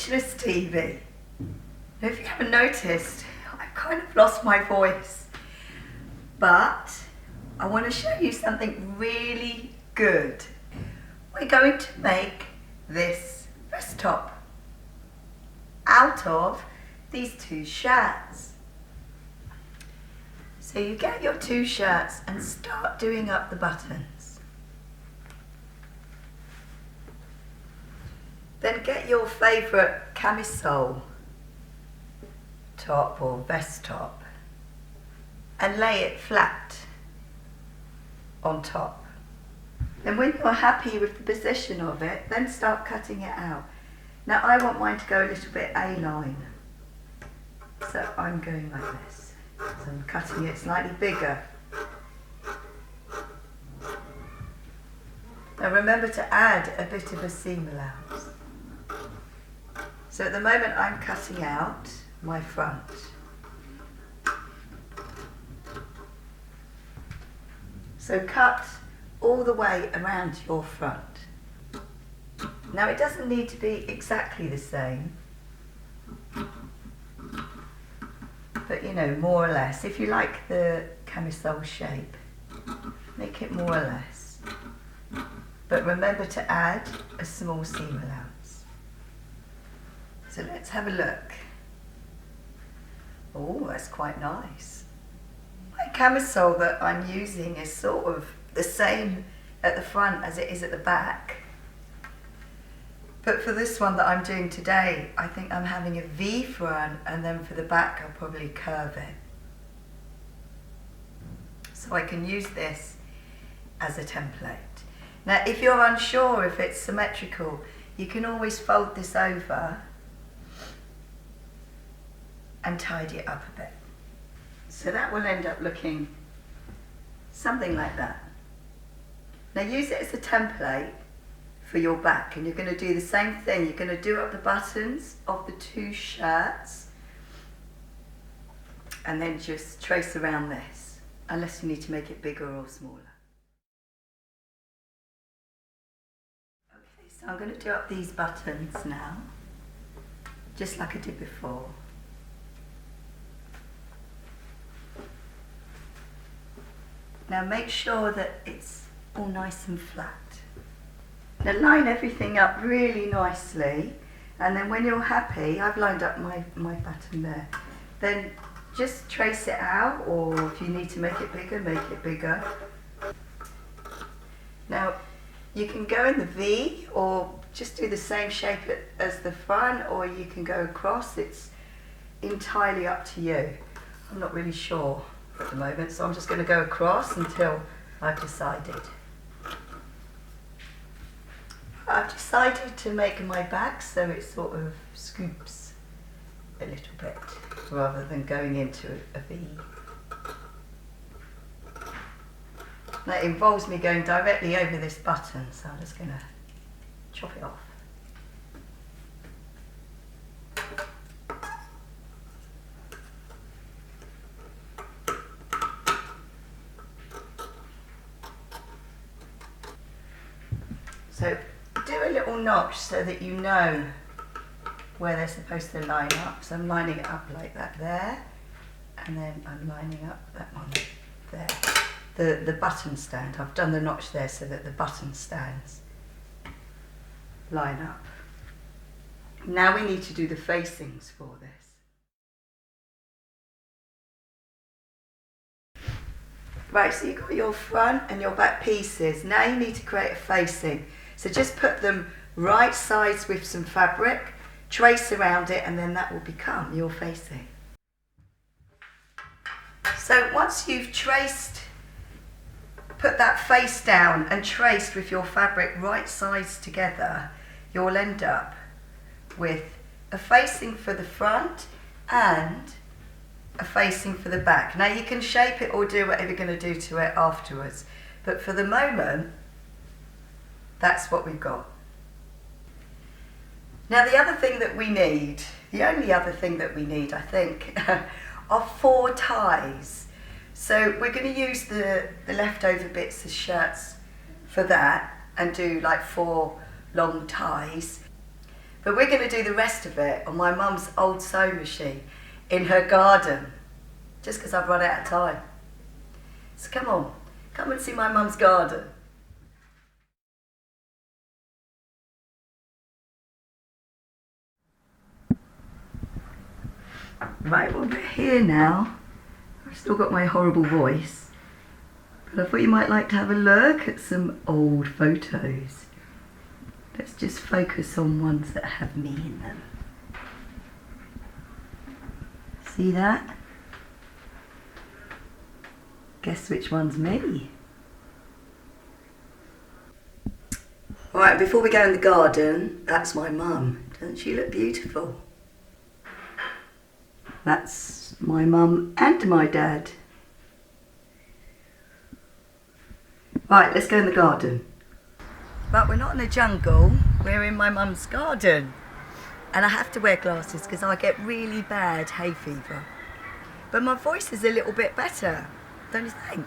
speechless TV. Now, if you haven't noticed, I've kind of lost my voice, but I want to show you something really good. We're going to make this vest top out of these two shirts. So you get your two shirts and start doing up the buttons. Then get your favourite camisole top or vest top and lay it flat on top. Then when you're happy with the position of it, then start cutting it out. Now I want mine to go a little bit A-line, so I'm going like this. So I'm cutting it slightly bigger. Now remember to add a bit of a seam allowance. So at the moment I'm cutting out my front. So cut all the way around your front. Now it doesn't need to be exactly the same, but you know, more or less. If you like the camisole shape, make it more or less. But remember to add a small seam allowance. So let's have a look. Oh, that's quite nice. My camisole that I'm using is sort of the same at the front as it is at the back. But for this one that I'm doing today, I think I'm having a V front, and then for the back I'll probably curve it. So I can use this as a template. Now if you're unsure if it's symmetrical, you can always fold this over and tidy it up a bit. So that will end up looking something like that. Now use it as a template for your back, and you're going to do the same thing. You're going to do up the buttons of the two shirts and then just trace around this, unless you need to make it bigger or smaller. Okay, so I'm going to do up these buttons now, just like I did before. Now make sure that it's all nice and flat. Now line everything up really nicely, and then when you're happy, I've lined up my button there, then just trace it out, or if you need to make it bigger, make it bigger. Now you can go in the V or just do the same shape as the front, or you can go across. It's entirely up to you. I'm not really sure at the moment, so I'm just going to go across until I've decided. I've decided to make my back so it sort of scoops a little bit rather than going into a V. That involves me going directly over this button, so I'm just going to chop it off. So do a little notch so that you know where they're supposed to line up. So I'm lining it up like that there, and then I'm lining up that one there. The button stand, I've done the notch there so that the button stands line up. Now we need to do the facings for this. Right, so you've got your front and your back pieces. Now you need to create a facing. So just put them right sides with some fabric, trace around it, and then that will become your facing. So once you've traced, put that face down and traced with your fabric right sides together, you'll end up with a facing for the front and a facing for the back. Now you can shape it or do whatever you're going to do to it afterwards, but for the moment, that's what we've got. Now the other thing that we need, the only other thing that we need, I think, are 4 ties. So we're going to use the leftover bits as shirts for that and do like 4 long ties. But we're going to do the rest of it on my mum's old sewing machine in her garden, just because I've run out of time. So come on, come and see my mum's garden. Right, well, we're here now. I've still got my horrible voice, but I thought you might like to have a look at some old photos. Let's just focus on ones that have me in them. See that? Guess which one's me? Alright, before we go in the garden, that's my mum. Doesn't she look beautiful? That's my mum and my dad. Right, let's go in the garden. But we're not in a jungle, we're in my mum's garden. And I have to wear glasses because I get really bad hay fever. But my voice is a little bit better, don't you think?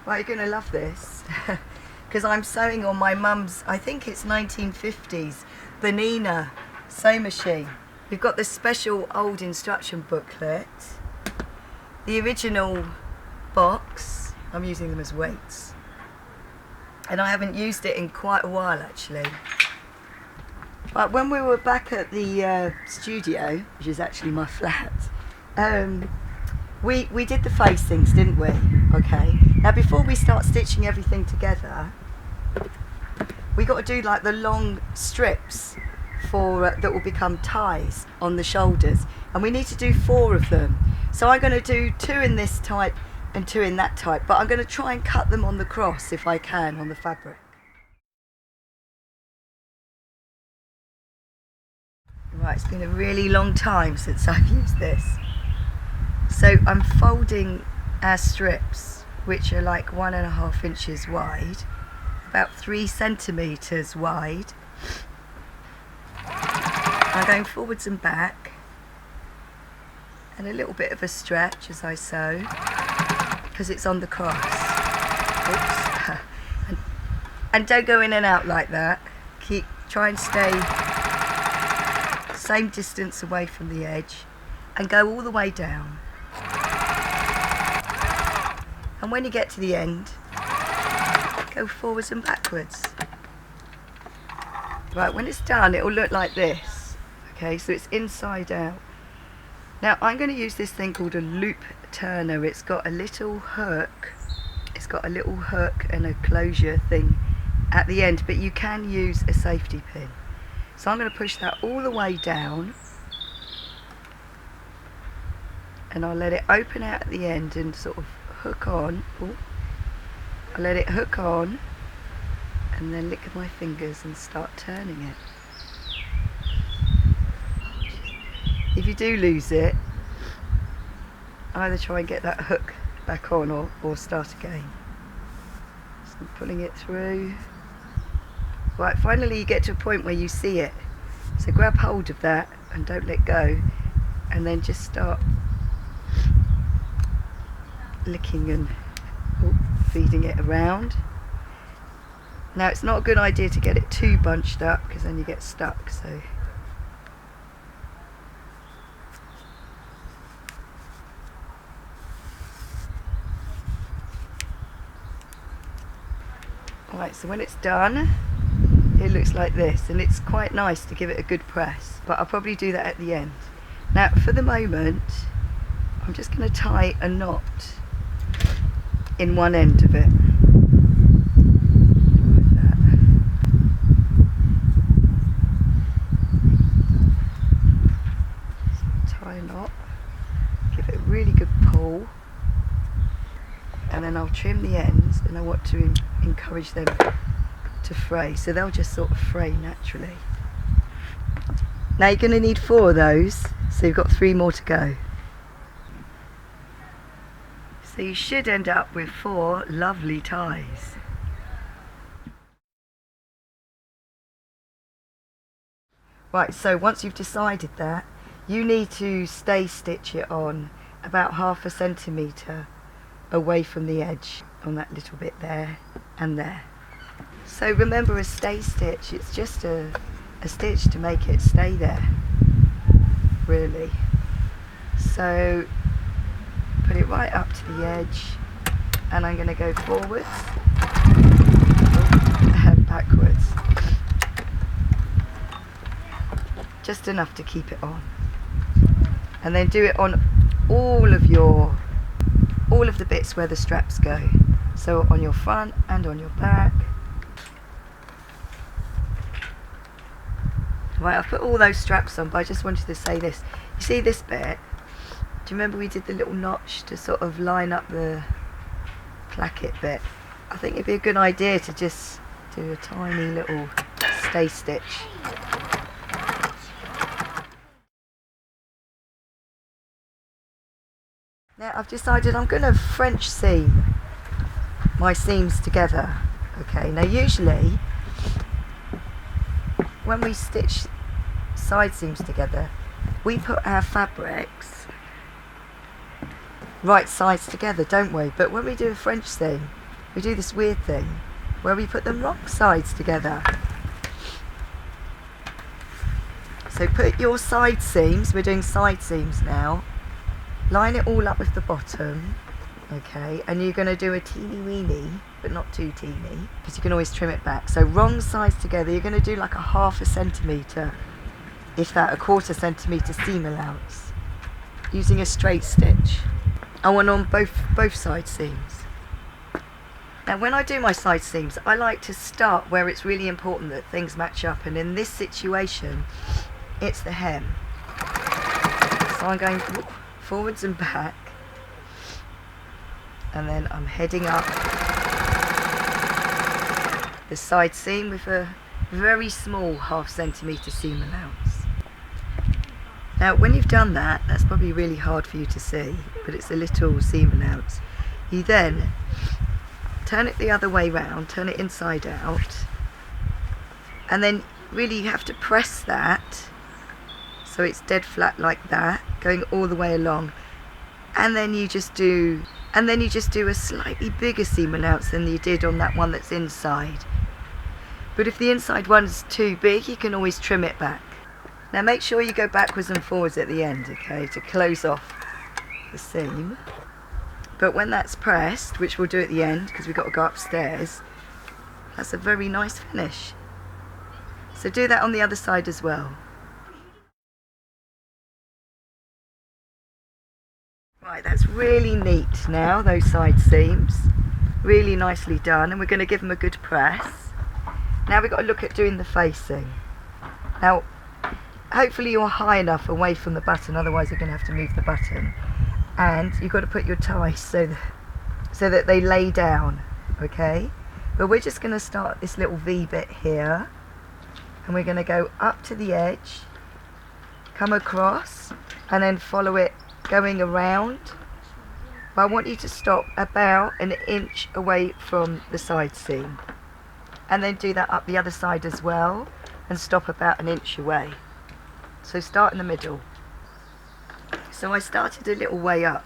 Right, you're going to love this. Because I'm sewing on my mum's, I think it's 1950s, Bonina sewing machine. We've got this special old instruction booklet, the original box. I'm using them as weights, and I haven't used it in quite a while actually. But when we were back at the studio, which is actually my flat, we did the facings, didn't we? Okay. Now before we start stitching everything together, we got to do like the long strips for that will become ties on the shoulders, and we need to do 4 of them. So I'm going to do 2 in this type and 2 in that type, but I'm going to try and cut them on the cross if I can on the fabric. Right, it's been a really long time since I've used this. So I'm folding our strips, which are like 1.5 inches wide, about 3 centimetres wide. I'm going forwards and back, and a little bit of a stretch as I sew, because it's on the cross. Oops. And don't go in and out like that. Try and stay same distance away from the edge, and go all the way down. And when you get to the end, go forwards and backwards. Right, when it's done, it will look like this. Okay, so it's inside out. Now I'm going to use this thing called a loop turner. It's got a little hook. It's got a little hook and a closure thing at the end, but you can use a safety pin. So I'm going to push that all the way down, and I'll let it open out at the end and sort of hook on. Ooh. I'll let it hook on, and then lick my fingers and start turning it. If you do lose it, either try and get that hook back on or start again. So I'm pulling it through. Right, finally you get to a point where you see it. So grab hold of that and don't let go, and then just start licking and feeding it around. Now it's not a good idea to get it too bunched up, because then you get stuck. So alright, so when it's done, it looks like this, and it's quite nice to give it a good press, but I'll probably do that at the end. Now for the moment, I'm just going to tie a knot in one end of it. Like that. So tie a knot, give it a really good pull, and then I'll trim the ends, and I want to encourage them to fray, so they'll just sort of fray naturally. Now you're going to need 4 of those, so you've got 3 more to go. So you should end up with 4 lovely ties. Right, so once you've decided that, you need to stay stitch it on about 1/2 centimetre away from the edge, on that little bit there and there. So remember, a stay stitch, it's just a stitch to make it stay there, really. So put it right up to the edge, and I'm going to go forwards and backwards, just enough to keep it on, and then do it on all of the bits where the straps go, so on your front and on your back. Right, I've put all those straps on, but I just wanted to say this. You see this bit? Do you remember we did the little notch to sort of line up the placket bit? I think it'd be a good idea to just do a tiny little stay stitch. Now I've decided I'm going to French seam my seams together. Okay, now usually when we stitch side seams together, we put our fabrics right sides together, don't we? But when we do a French seam, we do this weird thing where we put them wrong sides together. So put your side seams, we're doing side seams now, line it all up with the bottom, okay, and you're going to do a teeny weeny, but not too teeny, because you can always trim it back. So wrong sides together, you're going to do like a 1/2 centimetre, if that, a 1/4 centimetre seam allowance, using a straight stitch. I want on both side seams. Now when I do my side seams, I like to start where it's really important that things match up, and in this situation it's the hem. So I'm going forwards and back, and then I'm heading up the side seam with a very small 1/2 centimetre seam allowance. Now when you've done that, that's probably really hard for you to see, but it's a little seam allowance. You then turn it the other way round, turn it inside out, and then really you have to press that so it's dead flat like that, going all the way along, and then you just do a slightly bigger seam allowance than you did on that one that's inside. But if the inside one's too big, you can always trim it back. Now make sure you go backwards and forwards at the end, okay, to close off the seam. But when that's pressed, which we'll do at the end because we've got to go upstairs, that's a very nice finish. So do that on the other side as well. Right, that's really neat now, those side seams. Really nicely done, and we're going to give them a good press. Now we've got to look at doing the facing. Now, hopefully you're high enough away from the button, otherwise you're going to have to move the button. And you've got to put your ties so that they lay down, okay? But we're just going to start this little V bit here, and we're going to go up to the edge, come across, and then follow it going around. But I want you to stop about 1 inch away from the side seam, and then do that up the other side as well, and stop about 1 inch away. So start in the middle. So I started a little way up,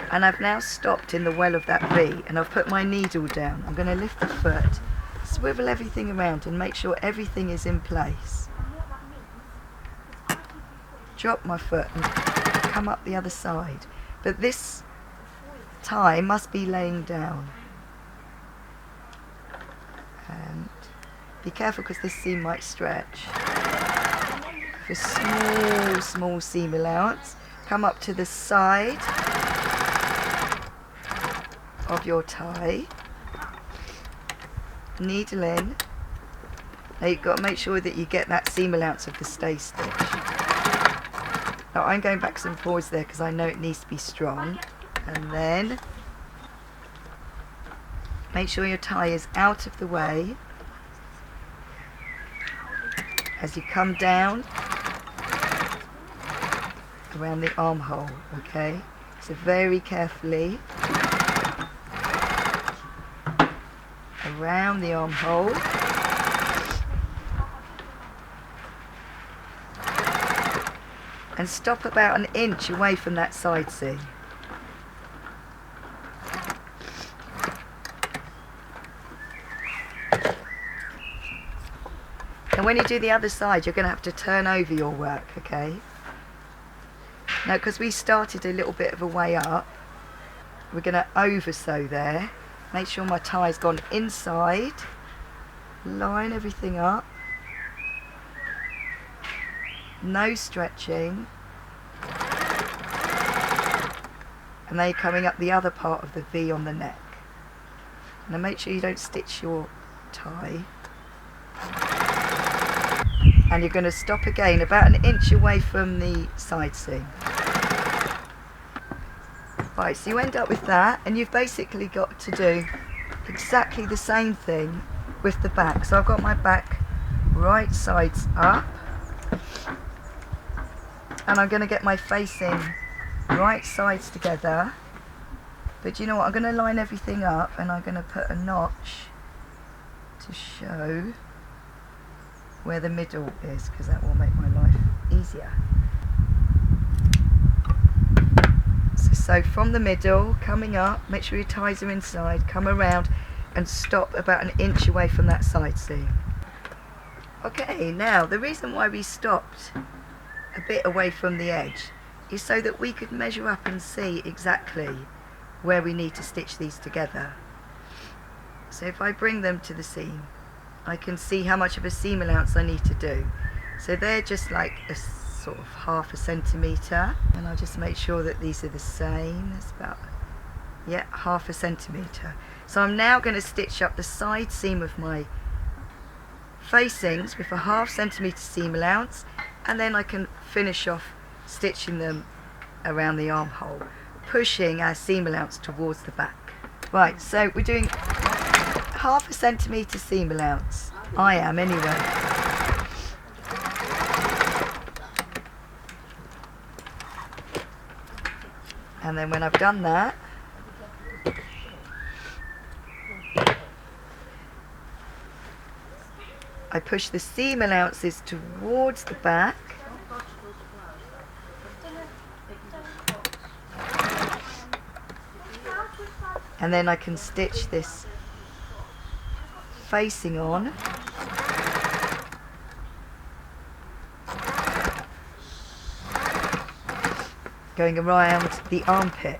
and I've now stopped in the well of that V, and I've put my needle down. I'm going to lift the foot, swivel everything around and make sure everything is in place. Drop my foot and come up the other side. But this tie must be laying down. And be careful because this seam might stretch. With a small seam allowance, come up to the side of your tie, needle in. Now you've got to make sure that you get that seam allowance of the stay stitch. Now I'm going backwards and forwards there because I know it needs to be strong, and then make sure your tie is out of the way as you come down around the armhole, okay? So very carefully around the armhole, and stop about 1 inch away from that side seam. And when you do the other side, you're going to have to turn over your work, okay? Now, because we started a little bit of a way up, we're going to over sew there. Make sure my tie's gone inside. Line everything up. No stretching. And then you're coming up the other part of the V on the neck. Now make sure you don't stitch your tie. And you're going to stop again about 1 inch away from the side seam. Right, so you end up with that, and you've basically got to do exactly the same thing with the back. So I've got my back right sides up, and I'm going to get my facing right sides together. But you know what, I'm going to line everything up, and I'm going to put a notch to show where the middle is, because that will make my life easier. So from the middle, coming up, make sure your ties are inside, come around and stop about 1 inch away from that side seam. Okay, now the reason why we stopped a bit away from the edge is so that we could measure up and see exactly where we need to stitch these together. So if I bring them to the seam, I can see how much of a seam allowance I need to do. So they're just like a sort of 1/2 centimetre, and I'll just make sure that these are the same. It's about, yeah, 1/2 centimetre. So I'm now going to stitch up the side seam of my facings with a 1/2 centimetre seam allowance, and then I can finish off stitching them around the armhole, pushing our seam allowance towards the back. Right, so we're doing 1/2 centimetre seam allowance. I am anyway. And then when I've done that, I push the seam allowances towards the back. And then I can stitch this facing on. Going around the armpit.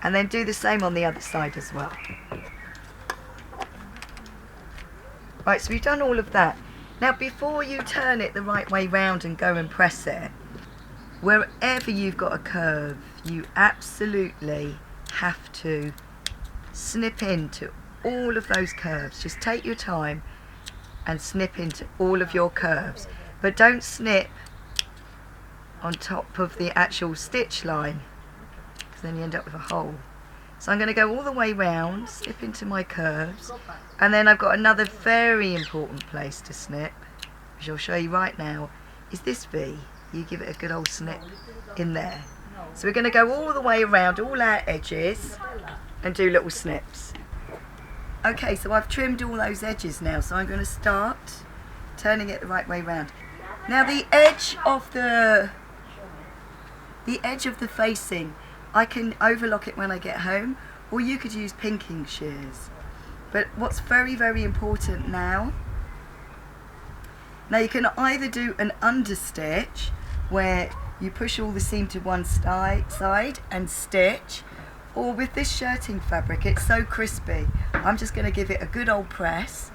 And then do the same on the other side as well. Right, so we've done all of that. Now before you turn it the right way round and go and press it, wherever you've got a curve, you absolutely have to snip into all of those curves. Just take your time and snip into all of your curves. But don't snip on top of the actual stitch line, because then you end up with a hole. So I'm going to go all the way round, snip into my curves, and then I've got another very important place to snip, which I'll show you right now, is this V. You give it a good old snip in there. So we're going to go all the way around all our edges and do little snips. Okay, so I've trimmed all those edges now, so I'm going to start turning it the right way round. Now the edge of the facing, I can overlock it when I get home, or you could use pinking shears. But what's very, very important now you can either do an understitch where you push all the seam to one side and stitch, or with this shirting fabric, it's so crispy, I'm just going to give it a good old press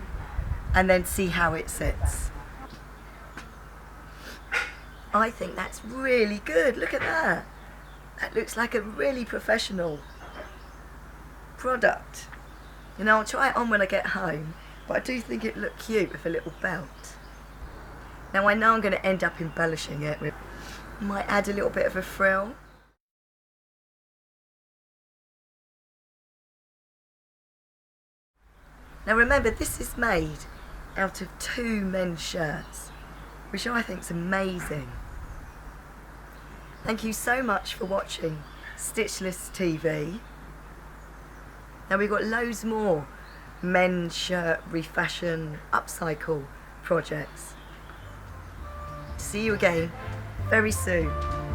and then see how it sits. I think that's really good. Look at that. That looks like a really professional product. You know, I'll try it on when I get home, but I do think it looked cute with a little belt. Now I know I'm going to end up embellishing it with, might add a little bit of a frill. Now remember, this is made out of 2 men's shirts, which I think is amazing. Thank you so much for watching Stitchless TV. Now we've got loads more men's shirt refashion upcycle projects. See you again very soon.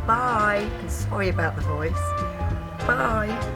Bye. And sorry about the voice. Bye.